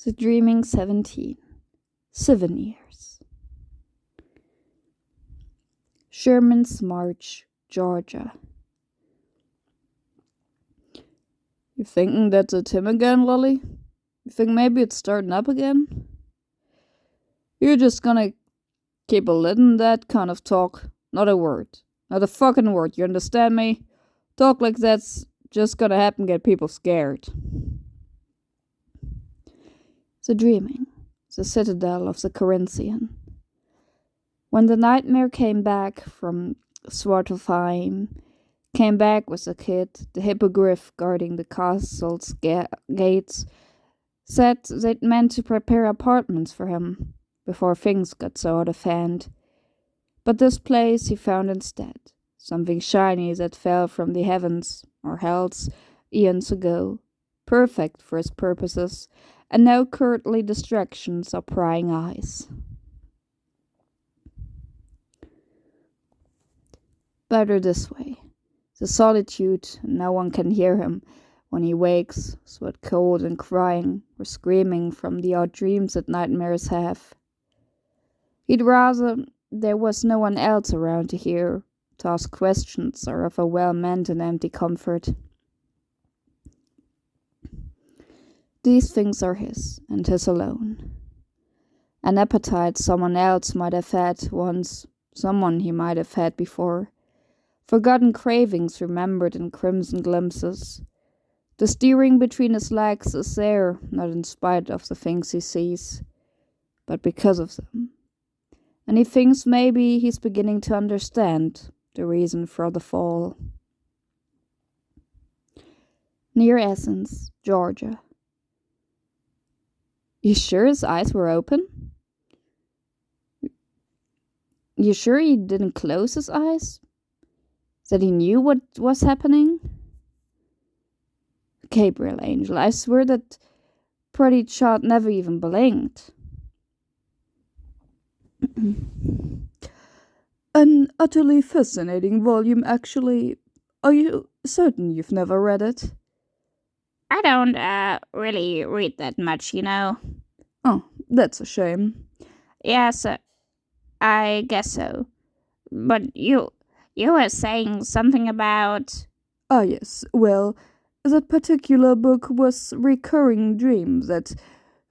The Dreaming 17. 7 years. Sherman's March, Georgia. You thinking that's a Tim again, Lolly? You think maybe it's starting up again? You're just gonna keep a letting that kind of talk? Not a word. Not a fucking word, you understand me? Talk like that's just gonna happen, get people scared. The Dreaming, the citadel of the Corinthian. When the nightmare came back from Svartalfheim, came back with the kid, the hippogriff guarding the castle's gates, said they'd meant to prepare apartments for him before things got so out of hand. But this place he found instead, something shiny that fell from the heavens, or hells, eons ago, perfect for his purposes, and no courtly distractions or prying eyes. Better this way. The solitude, no one can hear him when he wakes, sweat cold and crying or screaming from the odd dreams that nightmares have. He'd rather there was no one else around to hear, to ask questions, or offer well-meant and empty comfort. These things are his, and his alone. An appetite someone else might have had once, someone he might have had before. Forgotten cravings remembered in crimson glimpses. The steering between his legs is there, not in spite of the things he sees, but because of them. And he thinks maybe he's beginning to understand the reason for the fall. Near Athens, Georgia. You sure his eyes were open? You sure he didn't close his eyes? That he knew what was happening? Gabriel Angel, I swear that pretty child never even blinked. An utterly fascinating volume, actually. Are you certain you've never read it? I don't really read that much, you know. Oh, that's a shame. Yes, I guess so. But you were saying something about... Ah, yes. Well, that particular book was Recurring Dream that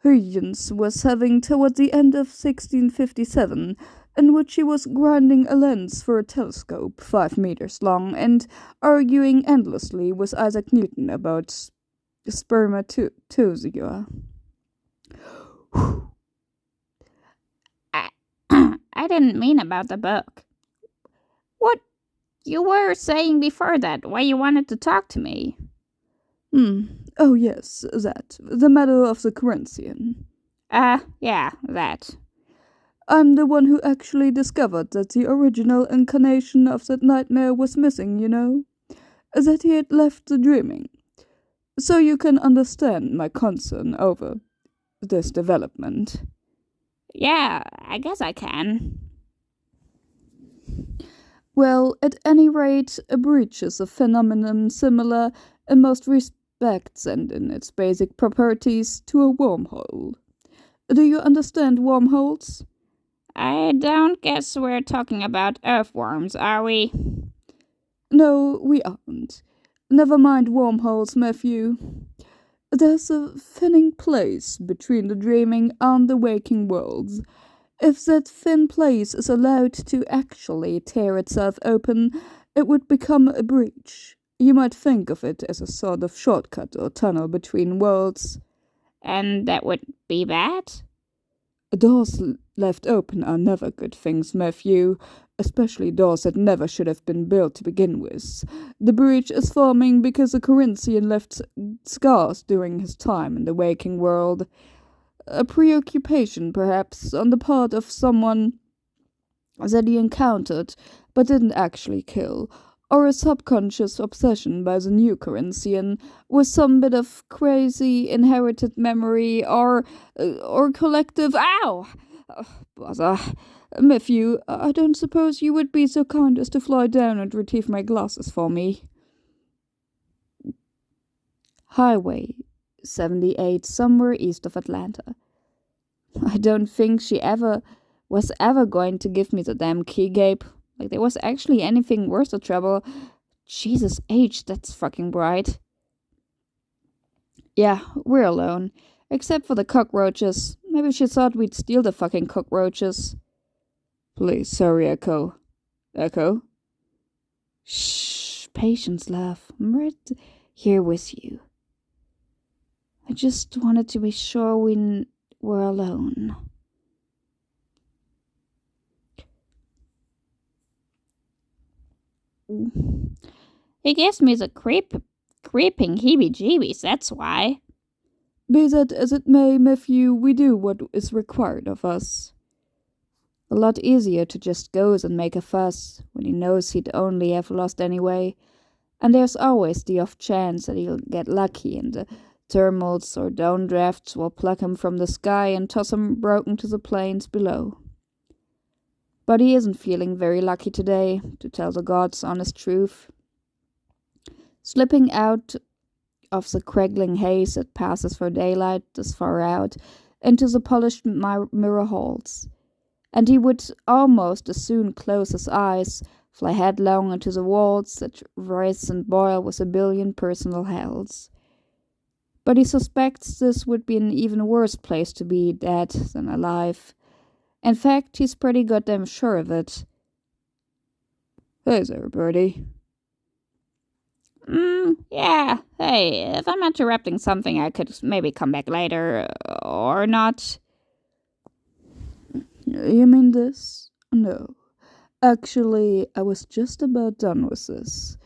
Huygens was having toward the end of 1657, in which he was grinding a lens for a telescope 5 meters long and arguing endlessly with Isaac Newton about spermatozoa. I didn't mean about the book. What you were saying before that, why you wanted to talk to me? Oh yes, that. The Medal of the Corinthian. Yeah, that. I'm the one who actually discovered that the original incarnation of that nightmare was missing, you know? That he had left the dreaming. So you can understand my concern over this development. Yeah, I guess I can. Well, at any rate, a breach is a phenomenon similar in most respects and in its basic properties to a wormhole. Do you understand wormholes? I don't guess we're talking about earthworms, are we? No, we aren't. Never mind wormholes, Matthew. There's a thinning place between the dreaming and the waking worlds. If that thin place is allowed to actually tear itself open, it would become a breach. You might think of it as a sort of shortcut or tunnel between worlds. And that would be bad? Doors left open are never good things, Matthew, especially doors that never should have been built to begin with. The breach is forming because a Corinthian left scars during his time in the waking world. A preoccupation, perhaps, on the part of someone that he encountered but didn't actually kill, or a subconscious obsession by the new Corinthian with some bit of crazy inherited memory or collective bother. Matthew, I don't suppose you would be so kind as to fly down and retrieve my glasses for me. Highway 78, somewhere east of Atlanta. I don't think she was ever going to give me the damn key, Gabe. Like, there was actually anything worth the trouble. Jesus H, that's fucking bright. Yeah, we're alone. Except for the cockroaches. Maybe she thought we'd steal the fucking cockroaches. Please, sorry, Echo. Echo? Shh, patience, love. I'm right here with you. I just wanted to be sure we were alone. He gives me the creeping heebie-jeebies, that's why. Be that as it may, Matthew, we do what is required of us. A lot easier to just go and make a fuss when he knows he'd only have lost anyway, and there's always the off chance that he'll get lucky and the tumults or downdrafts will pluck him from the sky and toss him broken to the plains below. But he isn't feeling very lucky today, to tell the God's honest truth. Slipping out of the crackling haze that passes for daylight this far out into the polished mirror halls, and he would almost as soon close his eyes, fly headlong into the walls that rise and boil with a billion personal hells. But he suspects this would be an even worse place to be dead than alive. In fact, he's pretty goddamn sure of it. Hey there, Birdie. Yeah. Hey, if I'm interrupting something, I could maybe come back later, or not. You mean this? No. Actually, I was just about done with this.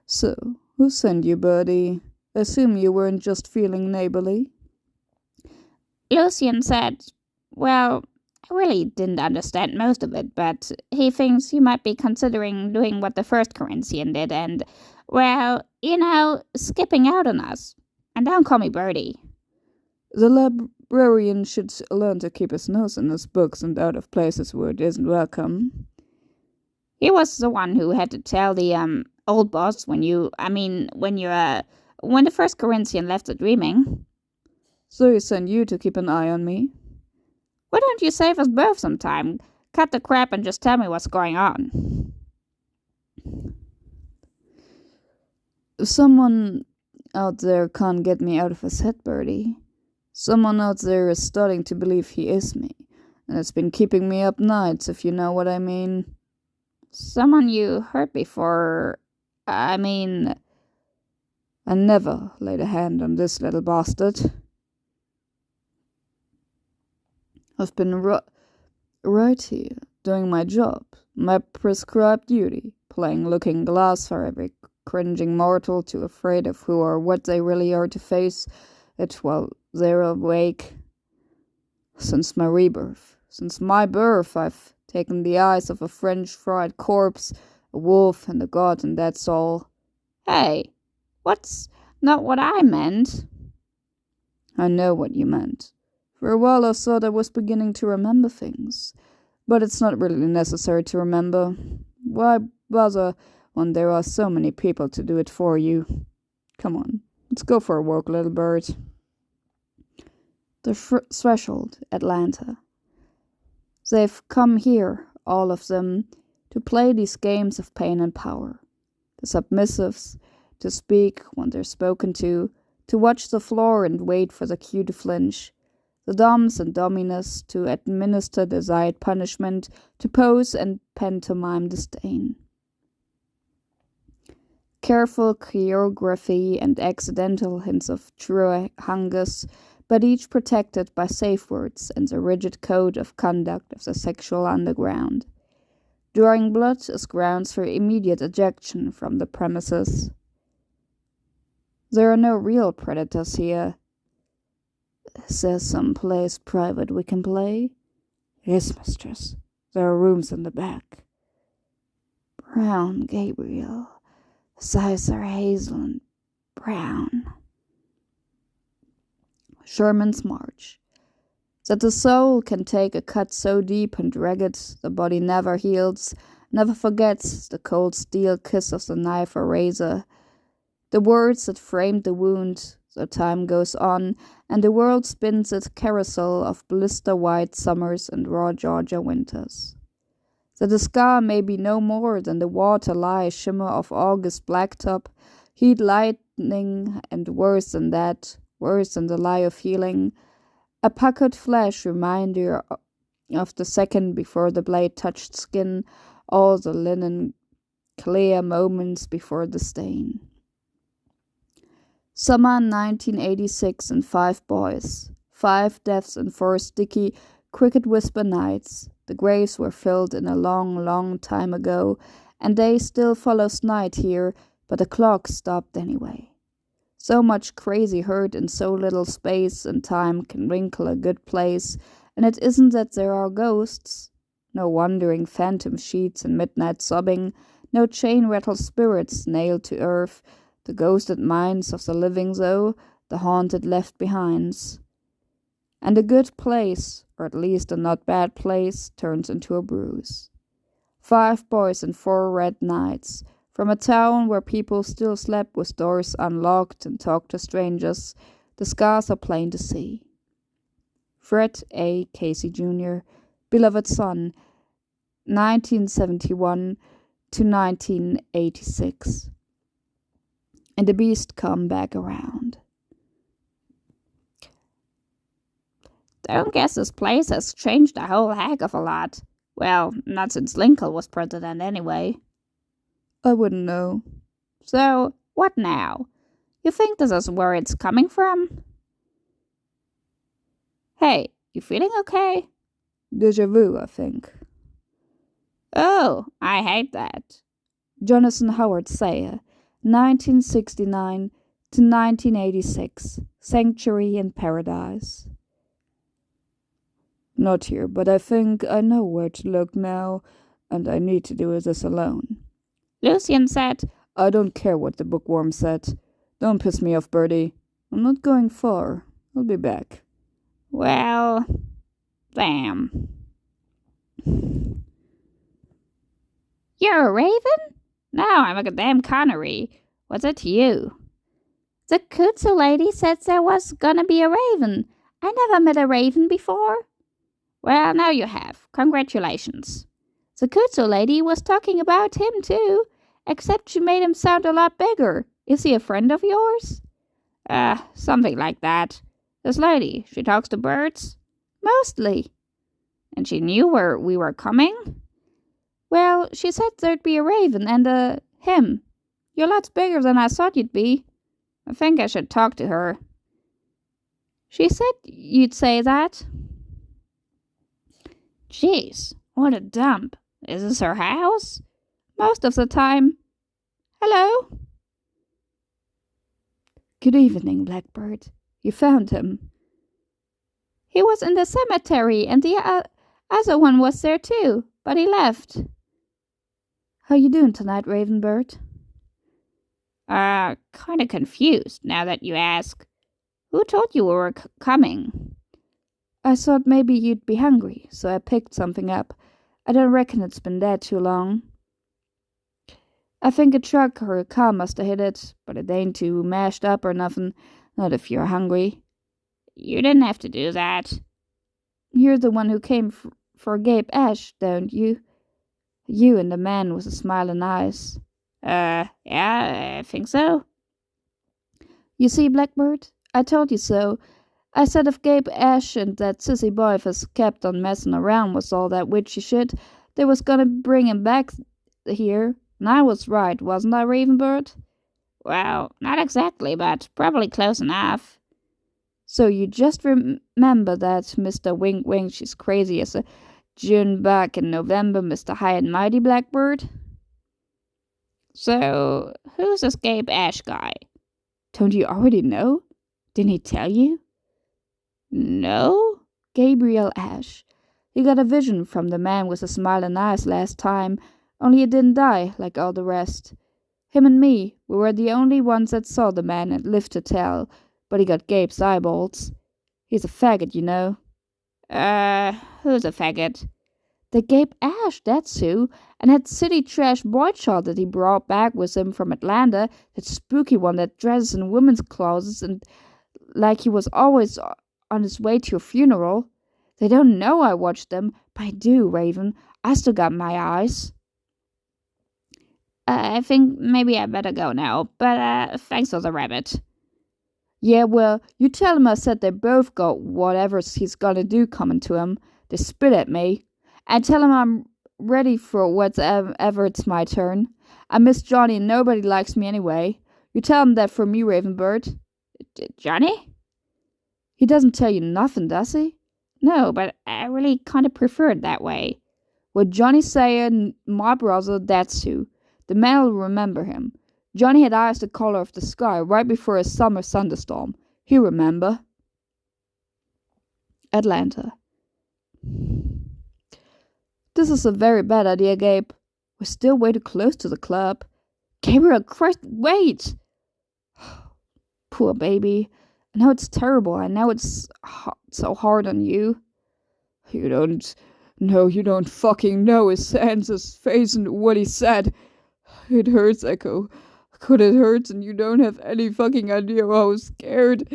So, who sent you, Birdie? Assume you weren't just feeling neighborly? Lucian said, well, I really didn't understand most of it, but he thinks you might be considering doing what the first Corinthian did and, well, skipping out on us. And don't call me Birdie. The librarian should learn to keep his nose in his books and out of places where it isn't welcome. He was the one who had to tell the old boss when the first Corinthian left the dreaming. So he sent you to keep an eye on me? Why don't you save us both some time? Cut the crap and just tell me what's going on. Someone out there can't get me out of his head, Birdie. Someone out there is starting to believe he is me, and it's been keeping me up nights, if you know what I mean. Someone you hurt before. I never laid a hand on this little bastard. I've been right here, doing my job, my prescribed duty, playing looking glass for every cringing mortal too afraid of who or what they really are to face it while they're awake. Since my rebirth, since my birth, I've taken the eyes of a French-fried corpse, a wolf, and a god, and that's all. Hey, what's not what I meant? I know what you meant. For a while I thought I was beginning to remember things, but it's not really necessary to remember. Why bother when there are so many people to do it for you? Come on, let's go for a walk, little bird. The threshold, Atlanta. They've come here, all of them, to play these games of pain and power. The submissives, to speak when they're spoken to watch the floor and wait for the cue to flinch. The doms and dominas, to administer desired punishment, to pose and pantomime disdain. Careful choreography and accidental hints of true hungers, but each protected by safe words and the rigid code of conduct of the sexual underground. Drawing blood as grounds for immediate ejection from the premises. There are no real predators here. Is there some place private we can play? Yes, mistress. There are rooms in the back. Brown, Gabriel. His eyes are hazel and brown. Sherman's March. That the soul can take a cut so deep and ragged the body never heals, never forgets the cold steel kiss of the knife or razor. The words that framed the wound, So time goes on, and the world spins its carousel of blister-white summers and raw Georgia winters. So the scar may be no more than the water-lie shimmer of August blacktop, heat lightning, and worse than that, worse than the lie of healing, a puckered flash reminder of the second before the blade touched skin, all the linen clear moments before the stain. Summer 1986 and 5 boys, 5 deaths and 4 sticky, cricket whisper nights. The graves were filled in a long, long time ago, and day still follows night here, but the clock stopped anyway. So much crazy hurt in so little space, and time can wrinkle a good place, and it isn't that there are ghosts. No wandering phantom sheets and midnight sobbing, no chain-rattled spirits nailed to earth, the ghosted minds of the living though, the haunted left behinds. And a good place, or at least a not bad place, turns into a bruise. 5 boys and 4 red nights, from a town where people still slept with doors unlocked and talked to strangers, the scars are plain to see. Fred A. Casey Jr., beloved son, 1971 to 1986. And the beast come back around. Don't guess this place has changed a whole heck of a lot. Well, not since Lincoln was president anyway. I wouldn't know. So, what now? You think this is where it's coming from? Hey, you feeling okay? Deja vu, I think. Oh, I hate that. Jonathan Howard Sayer, 1969 to 1986, Sanctuary in Paradise. Not here, but I think I know where to look now, and I need to do this alone. Lucian said, I don't care what the bookworm said. Don't piss me off, Bertie. I'm not going far. I'll be back. Well, damn. You're a raven? No, I'm a goddamn canary. What's it to you? The Kutsu lady said there was gonna be a raven. I never met a raven before. Well, now you have. Congratulations. The Kutsu lady was talking about him too, except she made him sound a lot bigger. Is he a friend of yours? Something like that. This lady, she talks to birds? Mostly. And she knew where we were coming? Well, she said there'd be a raven and him. You're lots bigger than I thought you'd be. I think I should talk to her. She said you'd say that. Jeez, what a dump. Is this her house? Most of the time. Hello? Good evening, Blackbird. You found him. He was in the cemetery, and the other one was there too, but he left. How you doing tonight, Ravenbird? Kinda confused, now that you ask. Who told you we were coming? I thought maybe you'd be hungry, so I picked something up. I don't reckon it's been dead too long. I think a truck or a car must have hit it, but it ain't too mashed up or nothing, not if you're hungry. You didn't have to do that. You're the one who came for Gabe Ash, don't you? You and the man with the smiling eyes. Yeah, I think so. You see, Blackbird, I told you so. I said if Gabe Ash and that sissy boy has kept on messing around with all that witchy shit, they was gonna bring him back here. And I was right, wasn't I, Ravenbird? Well, not exactly, but probably close enough. So you just remember that Mr. Wink Wink, she's crazy as a June back in November, Mr. High and Mighty Blackbird? So, who's this Gabe Ash guy? Don't you already know? Didn't he tell you? No? Gabriel Ash. He got a vision from the man with the smiling eyes last time, only he didn't die like all the rest. Him and me, we were the only ones that saw the man and lived to tell, but he got Gabe's eyeballs. He's a faggot, you know. Who's a faggot? They gave Ash, that's who, and that city trash boy child that he brought back with him from Atlanta, that spooky one that dresses in women's clothes and like he was always on his way to your funeral. They don't know I watched them, but I do, Raven. I still got my eyes. I think maybe I better go now, but thanks for the rabbit. Yeah, well, you tell him I said they both got whatever he's gonna do coming to him. They spit at me. And tell him I'm ready for whatever it's my turn. I miss Johnny and nobody likes me anyway. You tell him that from me, Ravenbird. Johnny? He doesn't tell you nothing, does he? No, but I really kind of prefer it that way. Well, Johnny Sayer, my brother, that's who. The man will remember him. Johnny had eyes the color of the sky right before a summer thunderstorm. He'll remember. Atlanta. This is a very bad idea, Gabe. We're still way too close to the club. Gabriel, Christ, wait! Poor baby. I know it's terrible. I know it's so hard on you. You don't fucking know his hands, his face, and what he said. It hurts, Echo. God, it hurts, and you don't have any fucking idea how I was scared.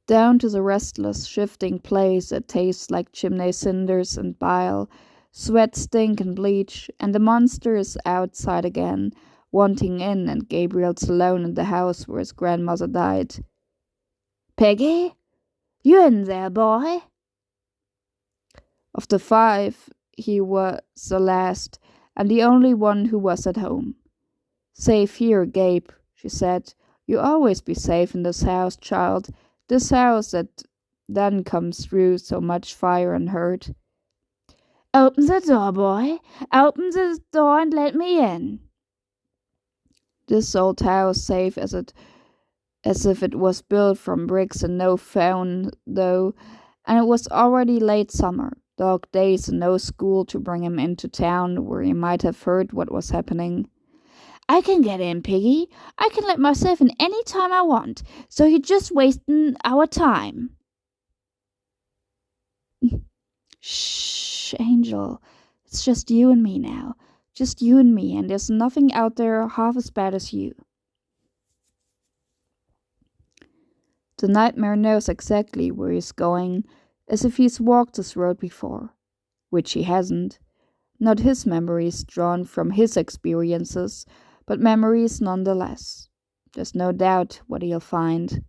Down to the restless, shifting place that tastes like chimney cinders and bile, sweat, stink, and bleach, and the monster is outside again, wanting in, and Gabriel's alone in the house where his grandmother died. Peggy? You in there, boy? Of the 5, he was the last, and the only one who was at home. Safe here, Gabe, she said. You always be safe in this house, child. This house that then comes through so much fire and hurt. Open the door, boy. Open the door and let me in. This old house, safe as if it was built from bricks and no phone, though, and it was already late summer, dark days and no school to bring him into town where he might have heard what was happening. I can get in, Piggy. I can let myself in any time I want, so you're just wasting our time. Shh, Angel. It's just you and me now. Just you and me, and there's nothing out there half as bad as you. The nightmare knows exactly where he's going, as if he's walked this road before, which he hasn't. Not his memories drawn from his experiences, but memories nonetheless. There's no doubt what he'll find.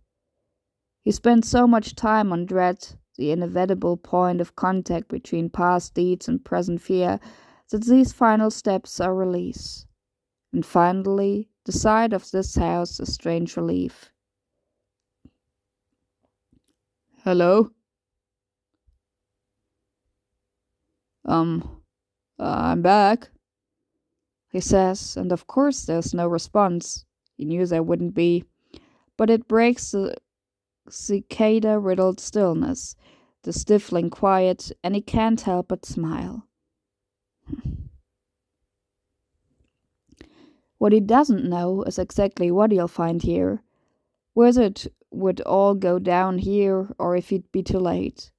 He spent so much time on dread, the inevitable point of contact between past deeds and present fear, that these final steps are release. And finally, the sight of this house a strange relief. Hello? I'm back, he says, and of course there's no response. He knew there wouldn't be. But it breaks the cicada-riddled stillness, the stifling quiet, and he can't help but smile. What he doesn't know is exactly what he'll find here, whether it would all go down here or if he'd be too late,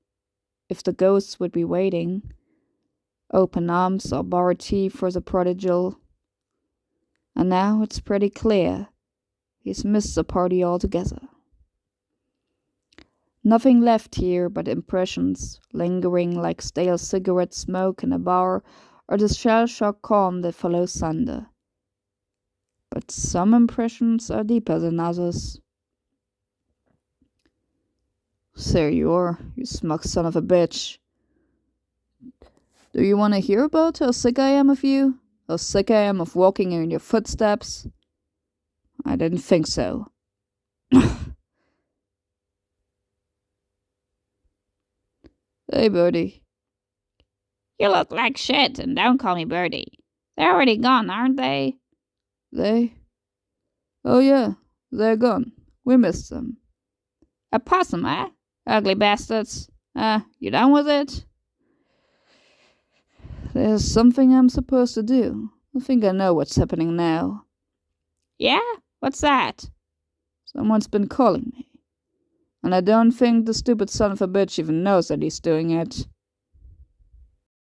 if the ghosts would be waiting. Open arms or borrowed tea for the prodigal. And now it's pretty clear he's missed the party altogether. Nothing left here but impressions, lingering like stale cigarette smoke in a bar, or the shell-shock calm that follows thunder. But some impressions are deeper than others. There you are, you smug son of a bitch. Do you want to hear about how sick I am of you? How sick I am of walking in your footsteps? I didn't think so. Hey, Birdie. You look like shit, and don't call me Birdie. They're already gone, aren't they? They? Oh yeah, they're gone. We missed them. A possum, eh? Ugly bastards. You done with it? There's something I'm supposed to do. I think I know what's happening now. Yeah? What's that? Someone's been calling me. And I don't think the stupid son of a bitch even knows that he's doing it.